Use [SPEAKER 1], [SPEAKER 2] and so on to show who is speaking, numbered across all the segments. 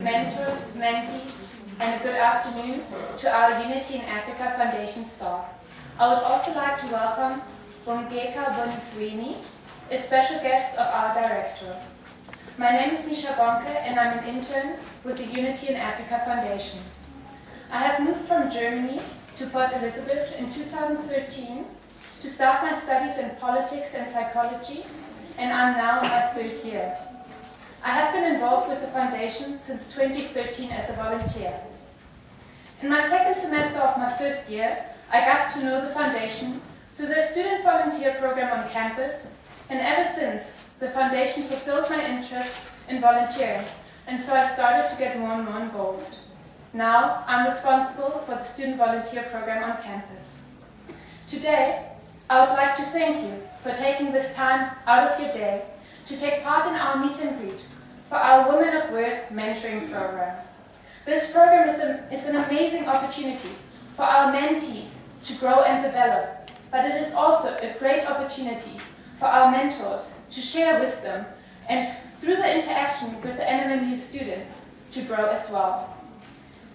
[SPEAKER 1] mentors, mentees, and a good afternoon to our Unity in Africa Foundation staff. I would also like to welcome Bongeka Bonisweni, a special guest of our director. My name is Misha Bonke and I'm an intern with the Unity in Africa Foundation. I have moved from Germany to Port Elizabeth in 2013 to start my studies in politics and psychology, and I'm now in my third year. I have been involved with the foundation since 2013 as a volunteer. In my second semester of my first year, I got to know the foundation through the student volunteer program on campus, and ever since, the foundation fulfilled my interest in volunteering, and so I started to get more and more involved. Now, I'm responsible for the student volunteer program on campus. Today, I would like to thank you for taking this time out of your day to take part in our meet and greet for our Women of Worth mentoring program. This program is an amazing opportunity for our mentees to grow and develop, but it is also a great opportunity for our mentors to share wisdom and, through the interaction with the NMMU students, to grow as well.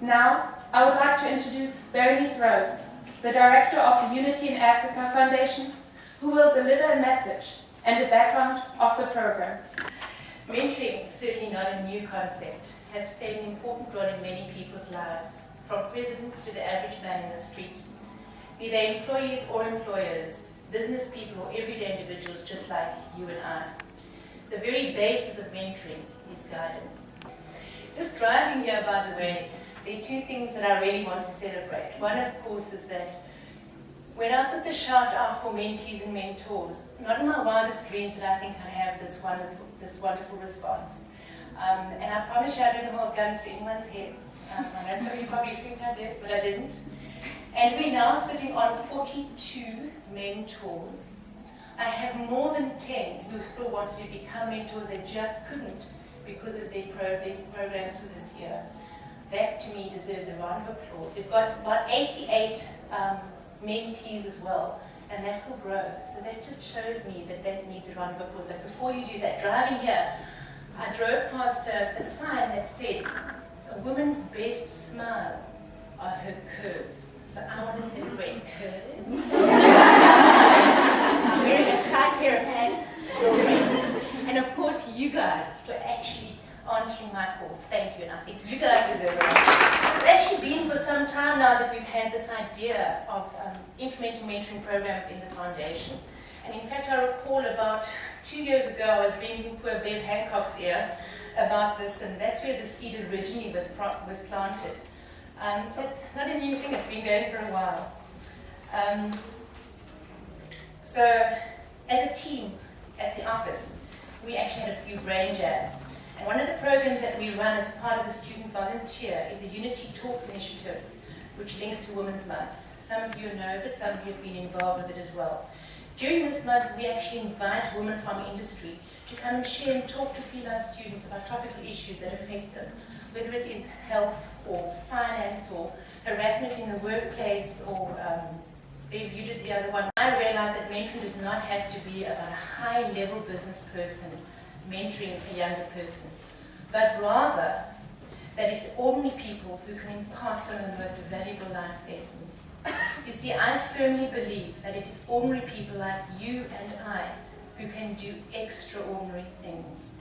[SPEAKER 1] Now, I would like to introduce Berenice Rose, the director of the Unity in Africa Foundation, who will deliver a message and the background of the program.
[SPEAKER 2] Mentoring, certainly not a new concept, has played an important role in many people's lives, from presidents to the average man in the street. Be they employees or employers, business people or everyday individuals just like you and I. The very basis of mentoring is guidance. Just driving here, by the way, there are two things that I really want to celebrate. One, of course, is that when I put the shout out for mentees and mentors, not in my wildest dreams did I think I'd have this wonderful response. And I promise you I didn't hold guns to anyone's heads. I know some of you probably think I did, but I didn't. And we're now sitting on 42 mentors. I have more than 10 who still wanted to become mentors, they just couldn't because of their programs for this year. That, to me, deserves a round of applause. We've got about 88 mentees as well, and that will grow. So that just shows me that that needs a round of applause. But before you do that, driving here, I drove past a sign that said, "A woman's best smile are her curves." So I want to celebrate curves. Wearing a tight pair of pants, your friends, and of course you guys for actually answering my call. Thank you, and I think you guys deserve it. It's actually been for some time now that we've had this idea of implementing mentoring program within the foundation. And in fact, I recall about 2 years ago, I was bending poor Bev Hancock's ear about this, and that's where the seed originally was planted. So not a new thing, it's been going for a while. So as a team at the office, we actually had a few brain jams. And one of the programs that we run as part of the student volunteer is a Unity Talks initiative, which links to Women's Month. Some of you know of it, some of you have been involved with it as well. During this month, we actually invite women from industry to come and share and talk to female students about topical issues that affect them, whether it is health or finance or harassment in the workplace or you did the other one. I realized that mentoring does not have to be about a high-level business person mentoring a younger person, but rather that it's ordinary people who can impart some of the most valuable life lessons. You see, I firmly believe that it is ordinary people like you and I who can do extraordinary things.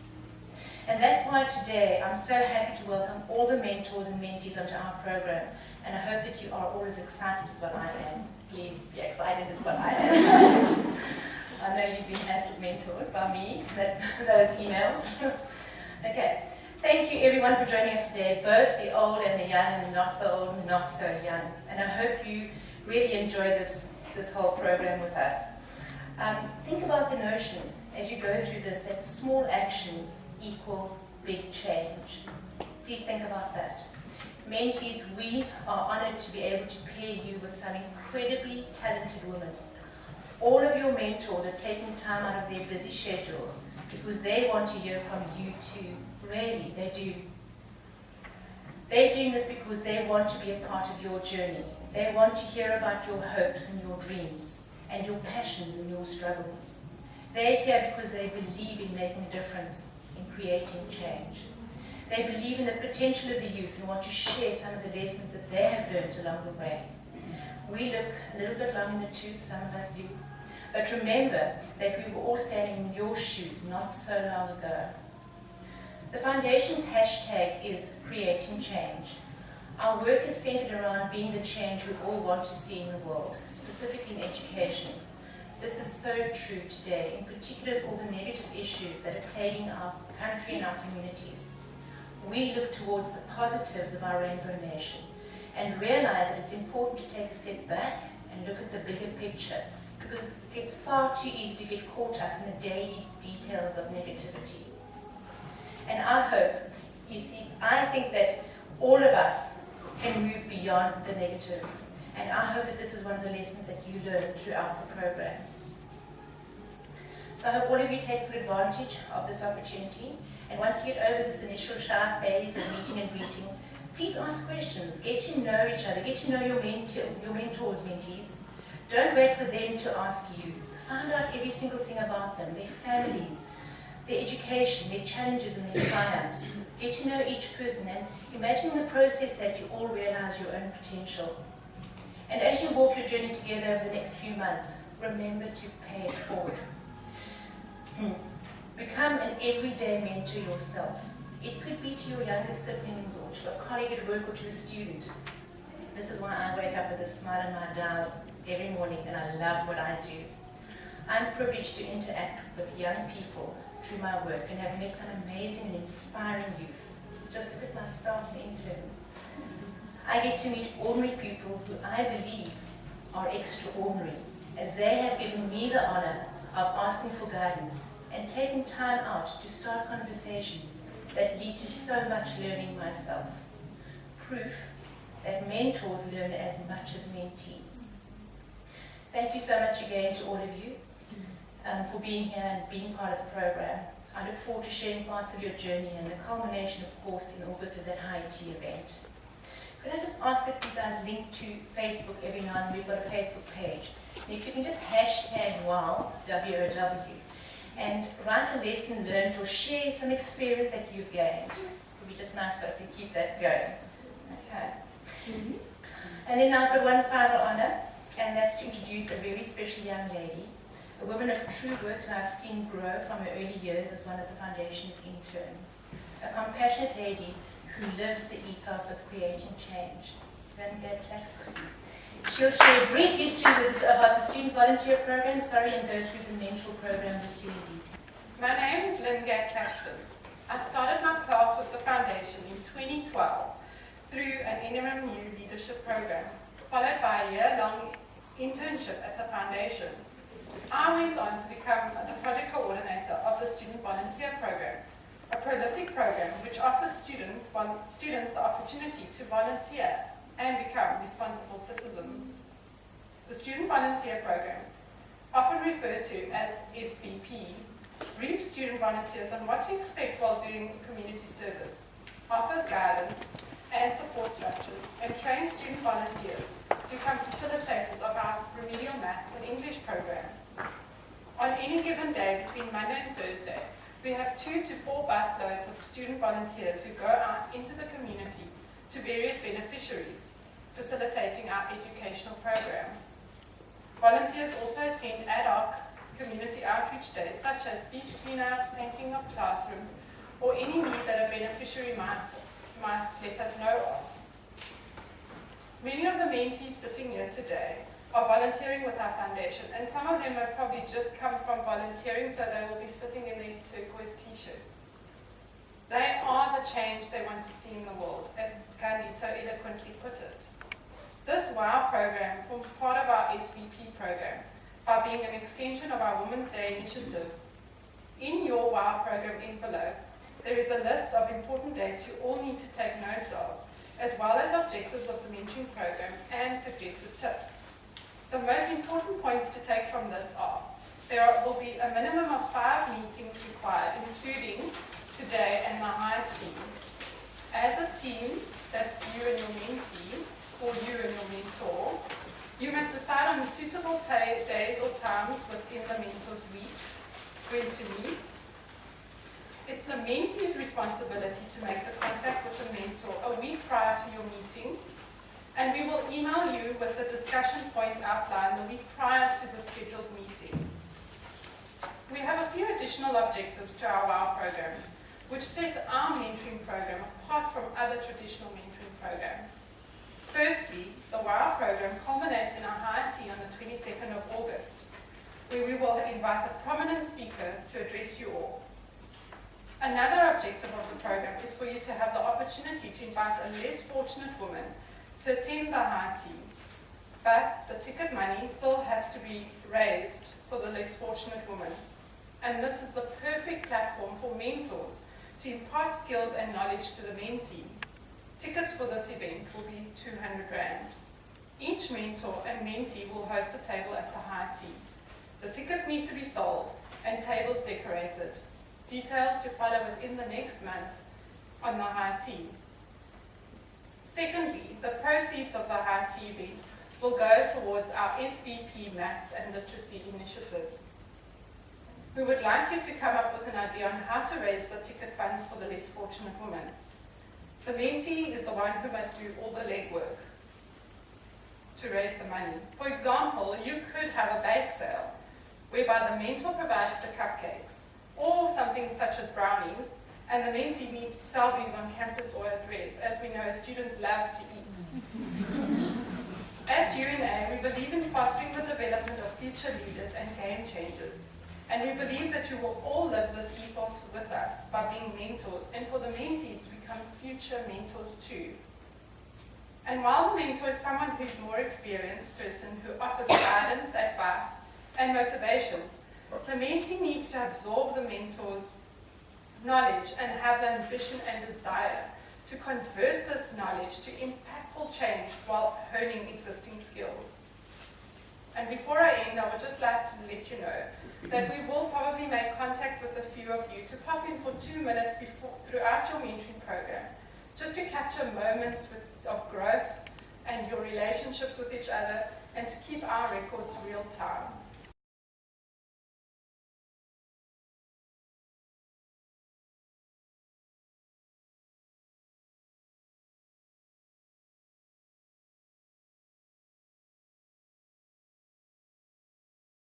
[SPEAKER 2] And that's why today I'm so happy to welcome all the mentors and mentees onto our program, and I hope that you are all as excited as what I am. Please be excited as what I am. I know you've been hassled mentors by me, but those emails. Okay, thank you everyone for joining us today, both the old and the young, and the not so old and the not so young. And I hope you really enjoy this whole program with us. Think about the notion, as you go through this, that small actions equal big change. Please think about that. Mentees, we are honored to be able to pair you with some incredibly talented women. All of your mentors are taking time out of their busy schedules because they want to hear from you too. Really, they do. They're doing this because they want to be a part of your journey. They want to hear about your hopes and your dreams and your passions and your struggles. They're here because they believe in making a difference, in creating change. They believe in the potential of the youth and want to share some of the lessons that they have learned along the way. We look a little bit long in the tooth, some of us do. But remember that we were all standing in your shoes not so long ago. The Foundation's hashtag is creating change. Our work is centered around being the change we all want to see in the world, specifically in education. This is so true today, in particular with all the negative issues that are plaguing our country and our communities. We look towards the positives of our rainbow nation and realize that it's important to take a step back and look at the bigger picture, because it's far too easy to get caught up in the daily details of negativity. And I hope, you see, I think that all of us can move beyond the negative. And I hope that this is one of the lessons that you learn throughout the program. So I hope all of you take full advantage of this opportunity. And once you get over this initial shy phase of meeting and greeting, please ask questions, get to know each other, get to know your mentors, mentees. Don't wait for them to ask you. Find out every single thing about them, their families, their education, their challenges and their triumphs. Get to know each person and imagine the process that you all realize your own potential. And as you walk your journey together over the next few months, remember to pay it forward. Become an everyday mentor yourself. It could be to your younger siblings or to a colleague at work or to a student. This is why I wake up with a smile on my dial every morning and I love what I do. I'm privileged to interact with young people through my work and have met some amazing and inspiring youth. Just look at my staff and interns. I get to meet ordinary people who I believe are extraordinary, as they have given me the honor of asking for guidance and taking time out to start conversations that lead to so much learning myself. Proof that mentors learn as much as mentees. Thank you so much again to all of you for being here and being part of the program. I look forward to sharing parts of your journey and the culmination, of course, in August of that high tea event. Could I just ask that you guys link to Facebook every now and then? We've got a Facebook page. And if you can just hashtag WOW, W-O-W, and write a lesson learned or share some experience that you've gained. It would be just nice for us to keep that going. Okay. And then I've got one final honor, and that's to introduce a very special young lady, a woman of true worth who I've seen grow from her early years as one of the Foundation's interns. A compassionate lady who lives the ethos of creating change. Gadd-Claxton. She'll share a brief history with us about the student volunteer program, and go through the mentor program with you in detail.
[SPEAKER 3] My name is Gadd-Claxton. I started my path with the Foundation in 2012 through an NMMU leadership program, followed by a year-long internship at the Foundation. I went on to become the project coordinator of the student volunteer program, a prolific program which offers students the opportunity to volunteer and become responsible citizens. The student volunteer program, often referred to as SVP, briefs student volunteers on what to expect while doing community service, offers guidance and support structures, and trains student volunteers to become facilitators of our remedial maths and English program. On any given day between Monday and Thursday, we have 2 to 4 busloads of student volunteers who go out into the community to various beneficiaries, facilitating our educational program. Volunteers also attend ad hoc community outreach days, such as beach cleanups, painting of classrooms, or any need that a beneficiary might let us know of. Many of the mentees sitting here today are volunteering with our Foundation, and some of them have probably just come from volunteering, so they will be sitting in their turquoise t-shirts. They are the change they want to see in the world, as Gandhi so eloquently put it. This WOW program forms part of our SVP program by being an extension of our Women's Day initiative. In your WOW program envelope, there is a list of important dates you all need to take note of, as well as objectives of the mentoring program and suggested tips. The most important points to take from this are, there will be a minimum of 5 meetings required, including today and the high team. As a team, that's you and your mentee, or you and your mentor, you must decide on suitable days or times within the mentor's week when to meet. It's the mentee's responsibility to make the contact with the mentor a week prior to your meeting, and we will email you with the discussion points outlined the week prior to the scheduled meeting. We have a few additional objectives to our WOW program, which sets our mentoring program apart from other traditional mentoring programs. Firstly, the WOW program culminates in our high tea on the 22nd of August, where we will invite a prominent speaker to address you all. Another objective of the program is for you to have the opportunity to invite a less fortunate woman to attend the high tea, but the ticket money still has to be raised for the less fortunate woman. And this is the perfect platform for mentors to impart skills and knowledge to the mentee. Tickets for this event will be 200 Rand. Each mentor and mentee will host a table at the high tea. The tickets need to be sold and tables decorated. Details to follow within the next month on the high tea. Secondly, the proceeds of the high tea event will go towards our SVP Maths and Literacy initiatives. We would like you to come up with an idea on how to raise the ticket funds for the less fortunate woman. The mentee is the one who must do all the legwork to raise the money. For example, you could have a bake sale whereby the mentor provides the cupcakes, or something such as brownies, and the mentee needs to sell these on campus or at res. As we know, students love to eat. At UNA, we believe in fostering the development of future leaders and game changers, and we believe that you will all live this ethos with us by being mentors, and for the mentees to become future mentors too. And while the mentor is someone who is a more experienced person who offers guidance, advice, and motivation, the mentee needs to absorb the mentor's knowledge and have the ambition and desire to convert this knowledge to impactful change while honing existing skills. And before I end, I would just like to let you know that we will probably make contact with a few of you to pop in for 2 minutes throughout your mentoring program, just to capture moments of growth and your relationships with each other, and to keep our records real time.